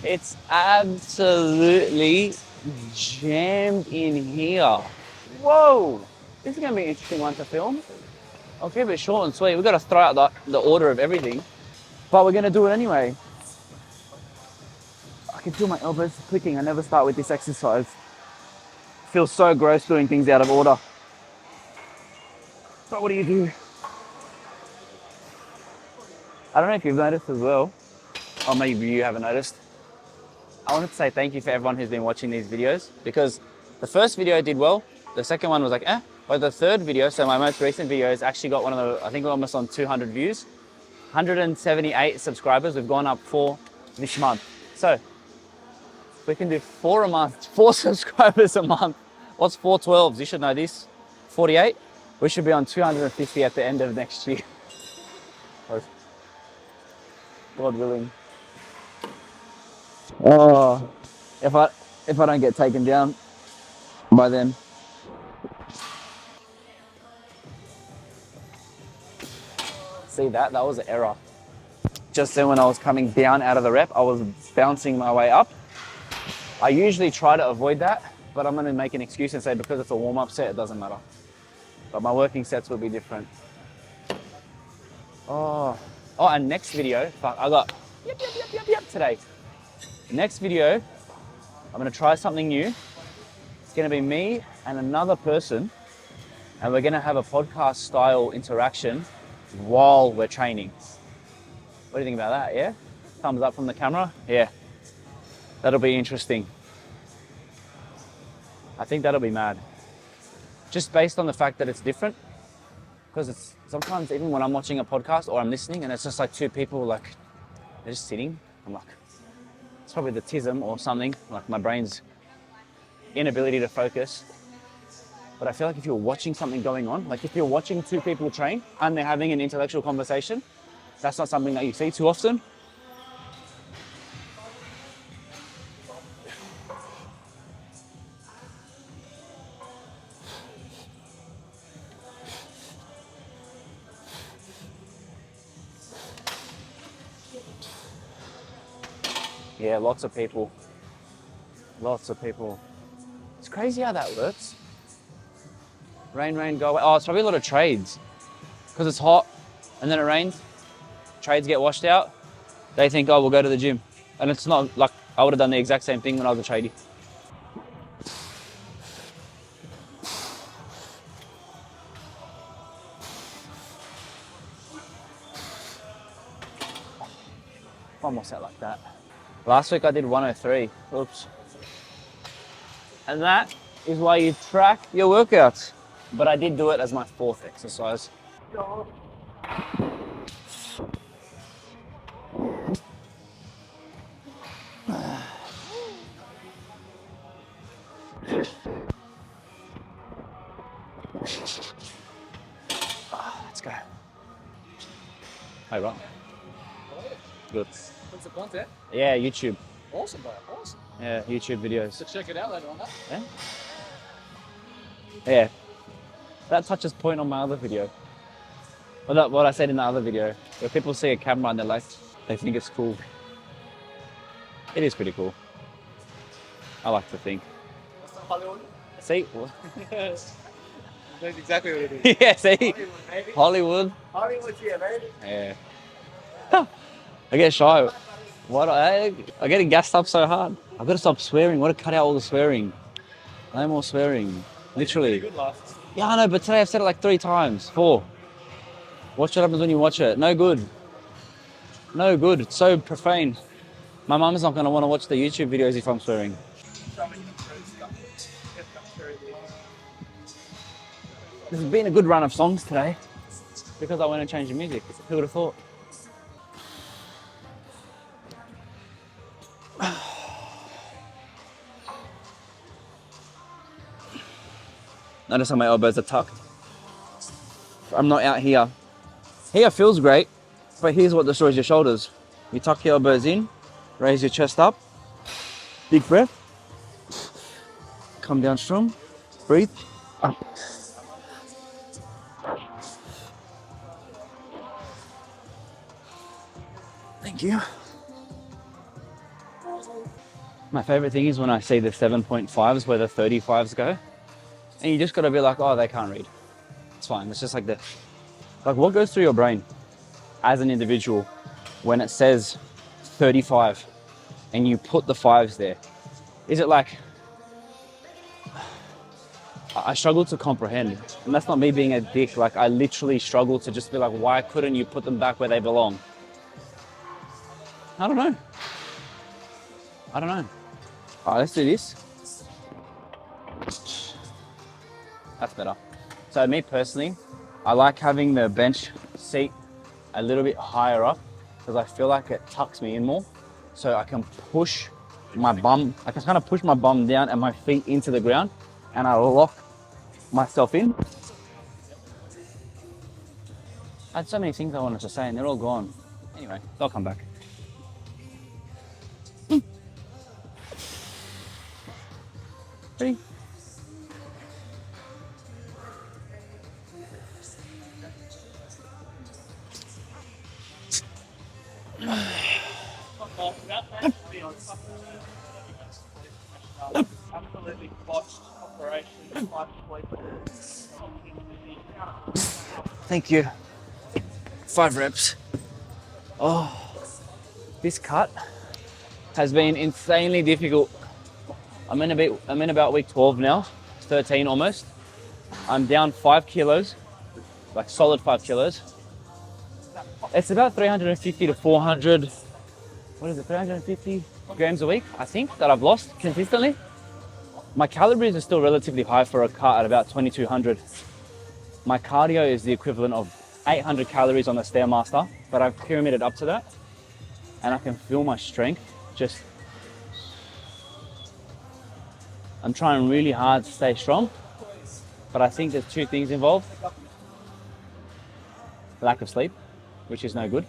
It's absolutely jammed in here. Whoa! This is going to be an interesting one to film. I'll keep it short and sweet. We've got to throw out the order of everything, but we're going to do it anyway. I can feel my elbows clicking. I never start with this exercise. Feels so gross doing things out of order. But what do you do? I don't know if you've noticed as well, or maybe you haven't noticed. I wanted to say thank you for everyone who's been watching these videos, because the first video did well, the second one was like, but the third video, so my most recent video, has actually got one of the, I think we're almost on 200 views, 178 subscribers. We've gone up 4 this month. So we can do 4 a month, 4 subscribers a month. What's 4 12s? You should know this. 48. We should be on 250 at the end of next year. God willing. Oh, if I don't get taken down by then. See that? That was an error. Just then when I was coming down out of the rep, I was bouncing my way up. I usually try to avoid that, but I'm gonna make an excuse and say because it's a warm-up set, it doesn't matter. But my working sets will be different. Oh, and next video, fuck, I got yep today. Next video, I'm gonna try something new. It's gonna be me and another person, and we're gonna have a podcast style interaction while we're training. What do you think about that, yeah? Thumbs up from the camera? Yeah. That'll be interesting. I think that'll be mad. Just based on the fact that it's different. Because it's sometimes even when I'm watching a podcast or I'm listening and it's just like two people like, they're just sitting. I'm like, it's probably the tism or something, like my brain's inability to focus. But I feel like if you're watching something going on, like if you're watching two people train and they're having an intellectual conversation, that's not something that you see too often. Yeah, lots of people. Lots of people. It's crazy how that works. Rain, go away. Oh, it's probably a lot of trades. Because it's hot and then it rains. Trades get washed out. They think, oh, we'll go to the gym. And it's not like I would have done the exact same thing when I was a tradie. One more set like that. Last week I did 103. Oops. And that is why you track your workouts. But I did do it as my 4th exercise. Let's go. Hey, right. Good. What's the content? Yeah, YouTube. Awesome, bro. Awesome. Yeah, YouTube videos. So check it out later on that. Yeah. Yeah. That touches point on my other video. Well, that, what I said in the other video, where people see a camera and they're like, they think it's cool. It is pretty cool. I like to think. What's up, Hollywood? See? That's exactly what it is. Yeah, see? Hollywood, baby. Hollywood. Hollywood's here, baby. Yeah. I get shy. I'm getting gassed up so hard. I've got to stop swearing. I've got to cut out all the swearing. No more swearing. Literally. Good last. Yeah, I know, but today I've said it like 3 times. 4. Watch what happens when you watch it. No good. No good. It's so profane. My mum's not going to want to watch the YouTube videos if I'm swearing. This has been a good run of songs today because I went and changed the music. Who would have thought? Notice how my elbows are tucked. I'm not out here. Here feels great, but here's what destroys your shoulders. You tuck your elbows in, raise your chest up, big breath, come down strong, breathe, up. Thank you. My favorite thing is when I see the 7.5s where the 35s go. And you just gotta be like, oh, they can't read. It's fine, it's just like that. Like what goes through your brain as an individual when it says 35 and you put the fives there? Is it like, I struggle to comprehend. And that's not me being a dick. Like I literally struggle to just be like, why couldn't you put them back where they belong? I don't know. All right, let's do this. That's better. So me personally, I like having the bench seat a little bit higher up because I feel like it tucks me in more. So I can push my bum, I can kind of push my bum down and my feet into the ground and I lock myself in. I had so many things I wanted to say and they're all gone. Anyway, they'll come back. Ready? Absolutely botched operation. Thank you. 5 reps. Oh, this cut has been insanely difficult. I'm in about week 12 now, 13 almost. I'm down 5 kilos, like solid 5 kilos. It's about 350 to 400, 350 grams a week, I think, that I've lost consistently. My calories are still relatively high for a cut at about 2200. My cardio is the equivalent of 800 calories on the Stairmaster, but I've pyramided up to that. And I can feel my strength just, I'm trying really hard to stay strong, but I think there's 2 things involved. Lack of sleep, which is no good,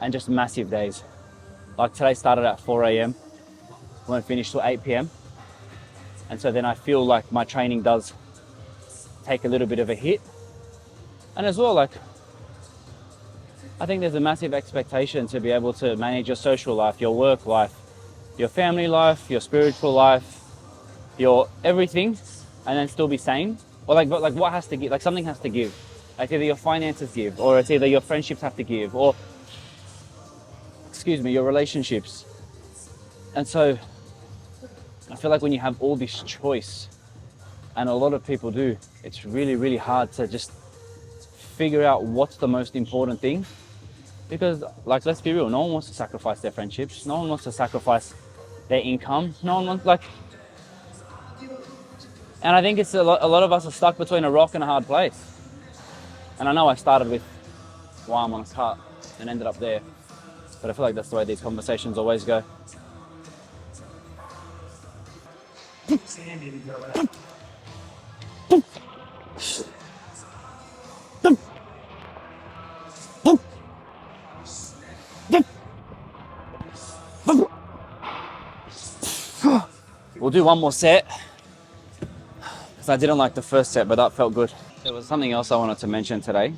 and just massive days. Like today started at 4 a.m, won't finish till 8 p.m. And so then I feel like my training does take a little bit of a hit. And as well, like, I think there's a massive expectation to be able to manage your social life, your work life, your family life, your spiritual life, your everything, and then still be sane. Or like, but like what has to give? Like something has to give. Like either your finances give, or it's either your friendships have to give, or, excuse me, your relationships. And so I feel like when you have all this choice, and a lot of people do, it's really, really hard to just figure out what's the most important thing. Because, like, let's be real, no one wants to sacrifice their friendships, no one wants to sacrifice their income, no one wants, like, and I think it's a lot of us are stuck between a rock and a hard place. And I know I started with why I'm on a cut and ended up there, but I feel like that's the way these conversations always go. We'll do one more set, because I didn't like the first set, but that felt good. There was something else I wanted to mention today.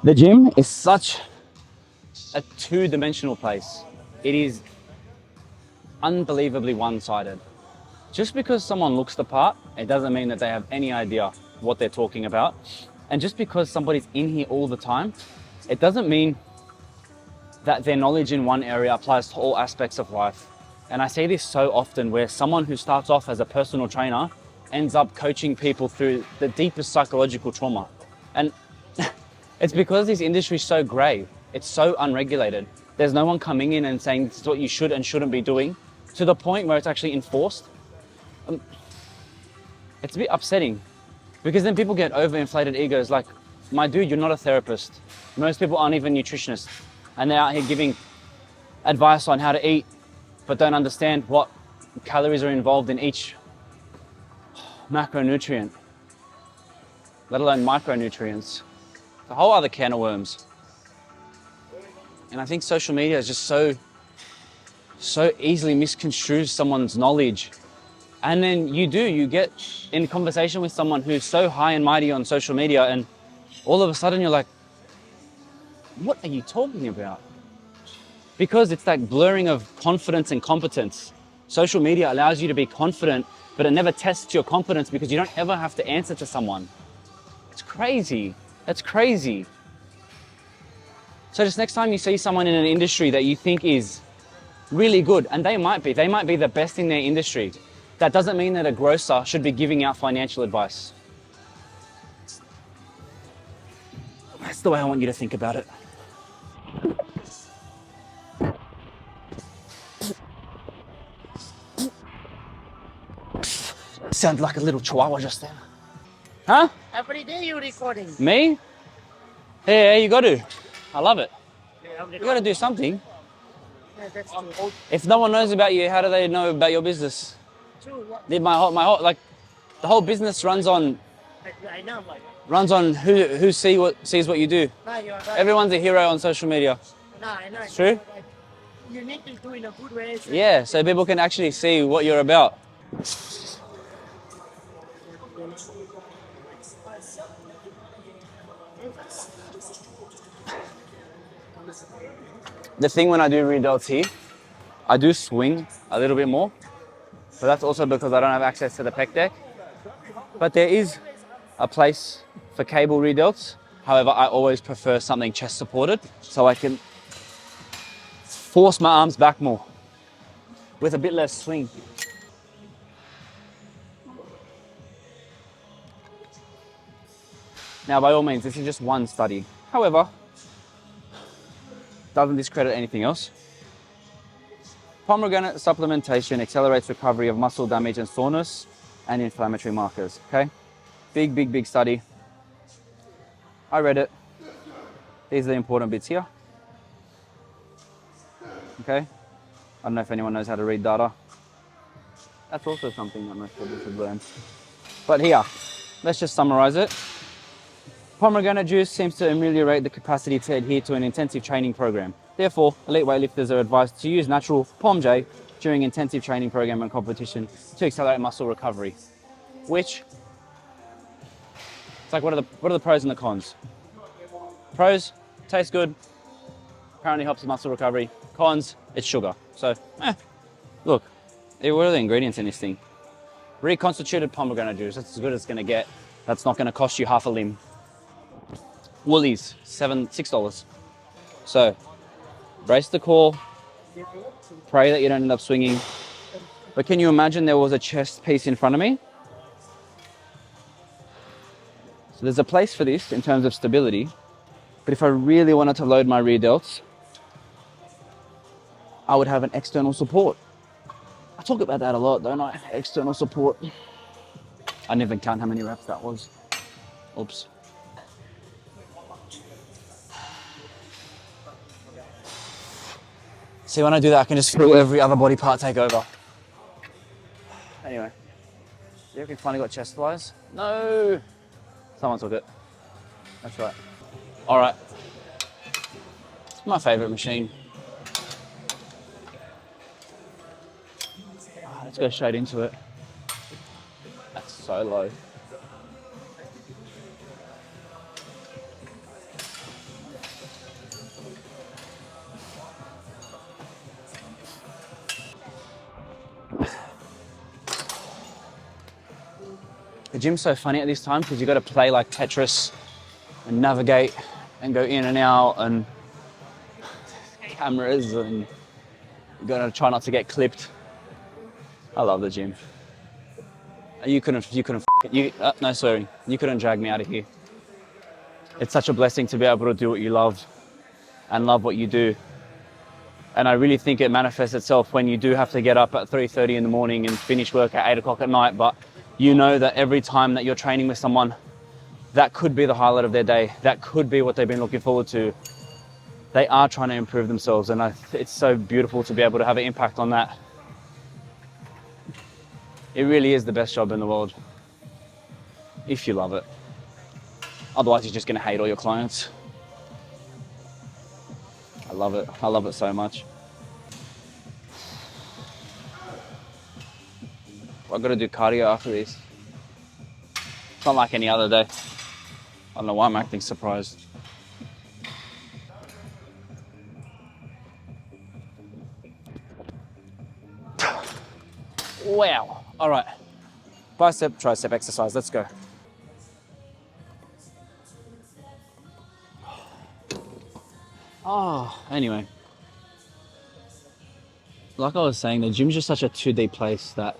The gym is such a 2-dimensional place. It is unbelievably one-sided. Just because someone looks the part, it doesn't mean that they have any idea what they're talking about. And just because somebody's in here all the time, it doesn't mean that their knowledge in one area applies to all aspects of life. And I see this so often where someone who starts off as a personal trainer ends up coaching people through the deepest psychological trauma. And it's because this industry is so gray. It's so unregulated. There's no one coming in and saying this is what you should and shouldn't be doing, to the point where it's actually enforced. It's a bit upsetting, because then people get overinflated egos. Like, my dude, you're not a therapist. Most people aren't even nutritionists, and they're out here giving advice on how to eat, but don't understand what calories are involved in each macronutrient, let alone micronutrients. It's a whole other can of worms. And I think social media is just so easily misconstrues someone's knowledge. And then you get in conversation with someone who's so high and mighty on social media, and all of a sudden you're like, what are you talking about? Because it's that blurring of confidence and competence. Social media allows you to be confident, but it never tests your confidence because you don't ever have to answer to someone. It's crazy. That's crazy. So just next time you see someone in an industry that you think is really good, and they might be the best in their industry, that doesn't mean that a grocer should be giving out financial advice. That's the way I want you to think about it. Sounded like a little chihuahua just then. Huh? Every day you recording. Me? Yeah, you got to. I love it. Yeah, You got to do something. that's true. If no one knows about you, how do they know about your business? True. Did my whole like the whole business runs on I know, who sees what you do. no, you're right. Everyone's a hero on social media. No, I know. It's true. You need to do in a good way. So Yeah, so people can actually see what you're about. The thing when I do rear delts here, I do swing a little bit more, but that's also because I don't have access to the pec deck. But there is a place for cable rear delts. However, I always prefer something chest supported so I can force my arms back more with a bit less swing. Now, by all means, this is just one study. However, doesn't discredit anything else. Pomegranate supplementation accelerates recovery of muscle damage and soreness and inflammatory markers, okay? Big study. I read it. These are the important bits here. Okay? I don't know if anyone knows how to read data. That's also something that most people should learn. But here, let's just summarize it. Pomegranate juice seems to ameliorate the capacity to adhere to an intensive training program. Therefore, elite weightlifters are advised to use natural POMJ during intensive training program and competition to accelerate muscle recovery. Which, it's like, what are the pros and the cons? Pros, tastes good, apparently helps with muscle recovery. Cons, it's sugar. So, look, what are the ingredients in this thing? Reconstituted pomegranate juice, that's as good as it's gonna get. That's not gonna cost you half a limb. Woolies, $6. So, brace the core, pray that you don't end up swinging. But can you imagine there was a chest piece in front of me? So there's a place for this in terms of stability, but if I really wanted to load my rear delts, I would have an external support. I talk about that a lot, don't I? External support. I never count how many reps that was. Oops. See, when I do that, I can just feel every other body part take over. Anyway, you reckon finally got chest flies? No! Someone took it. That's right. All right. It's my favorite machine. Let's go straight into it. That's so low. The gym's so funny at this time because you've got to play like Tetris and navigate and go in and out and cameras and you've got to try not to get clipped. I love the gym. No swearing. You couldn't drag me out of here. It's such a blessing to be able to do what you love and love what you do. And I really think it manifests itself when you do have to get up at 3:30 in the morning and finish work at 8 o'clock at night, but you know that every time that you're training with someone, that could be the highlight of their day. That could be what they've been looking forward to. They are trying to improve themselves, and it's so beautiful to be able to have an impact on that. It really is the best job in the world, if you love it. Otherwise, you're just gonna hate all your clients. I love it. I love it so much. I've got to do cardio after this. It's not like any other day. I don't know why I'm acting surprised. Wow. All right. Bicep, tricep exercise. Let's go. Oh, anyway. Like I was saying, the gym's just such a 2D place that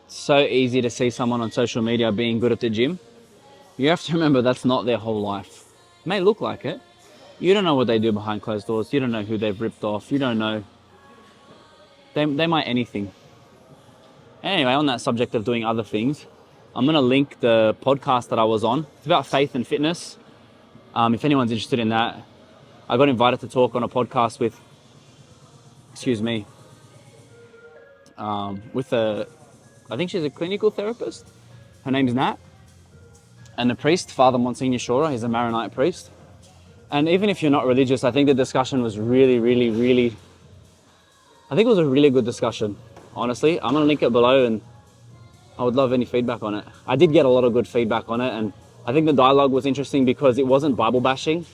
it's so easy to see someone on social media being good at the gym. You have to remember that's not their whole life. It may look like it. You don't know what they do behind closed doors. You don't know who they've ripped off. You don't know. They might anything. Anyway, on that subject of doing other things, I'm going to link the podcast that I was on. It's about faith and fitness. If anyone's interested in that, I got invited to talk on a podcast with, I think she's a clinical therapist. Her name's Nat. And the priest, Father Monsignor Shora, he's a Maronite priest. And even if you're not religious, I think the discussion was really, I think it was a really good discussion, honestly. I'm going to link it below and I would love any feedback on it. I did get a lot of good feedback on it, and I think the dialogue was interesting because it wasn't Bible bashing,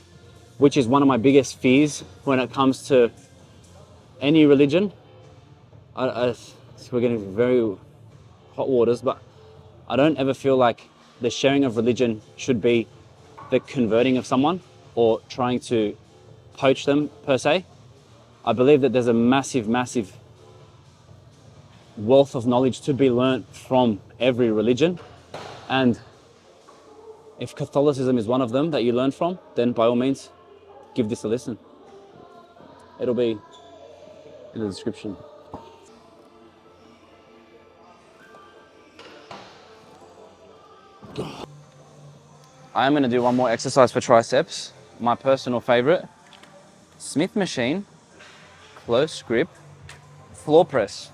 which is one of my biggest fears when it comes to any religion. We're getting very hot waters, but I don't ever feel like the sharing of religion should be the converting of someone or trying to poach them per se. I believe that there's a massive wealth of knowledge to be learnt from every religion, and if Catholicism is one of them that you learn from, then by all means give this a listen. It'll be in the description. I'm going to do one more exercise for triceps, my personal favorite, Smith machine, close grip, floor press.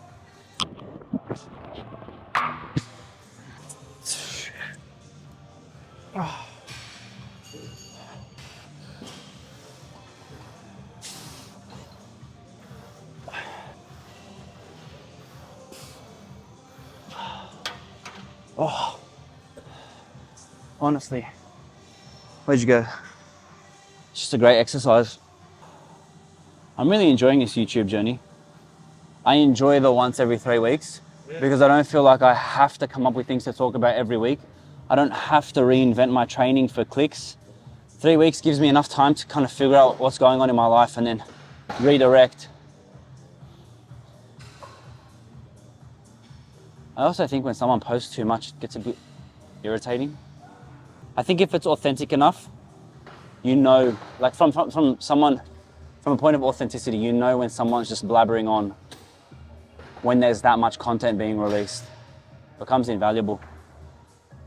Oh, honestly, where'd you go? It's just a great exercise. I'm really enjoying this YouTube journey. I enjoy the once every 3 weeks because I don't feel like I have to come up with things to talk about every week. I don't have to reinvent my training for clicks. 3 weeks gives me enough time to kind of figure out what's going on in my life and then redirect. I also think when someone posts too much, it gets a bit irritating. I think if it's authentic enough, you know, like from someone, from a point of authenticity, you know when someone's just blabbering on, when there's that much content being released. It becomes invaluable.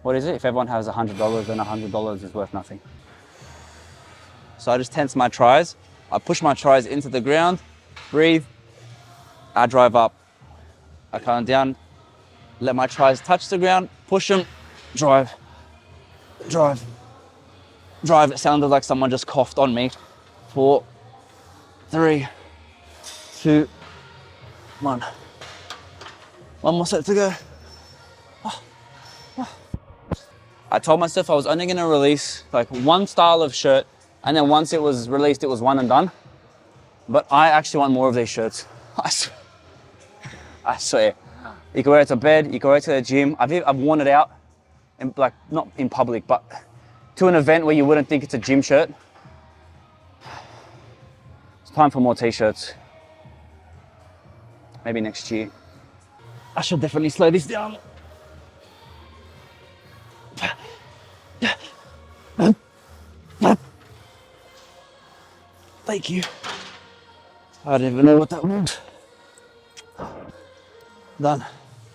What is it? If everyone has $100, then $100 is worth nothing. So I just tense my tries. I push my tries into the ground, breathe, I drive up. I come down, let my tries touch the ground, push them, drive, drive, drive. It sounded like someone just coughed on me. 4, 3, 2, 1. One more set to go. I told myself I was only going to release like one style of shirt, and then once it was released, it was one and done. But I actually want more of these shirts. I swear. You can wear it to bed, you can wear it to the gym. I've worn it out, in, like not in public, but to an event where you wouldn't think it's a gym shirt. It's time for more t-shirts. Maybe next year. I should definitely slow this down. Thank you. I don't even know what that was. Done.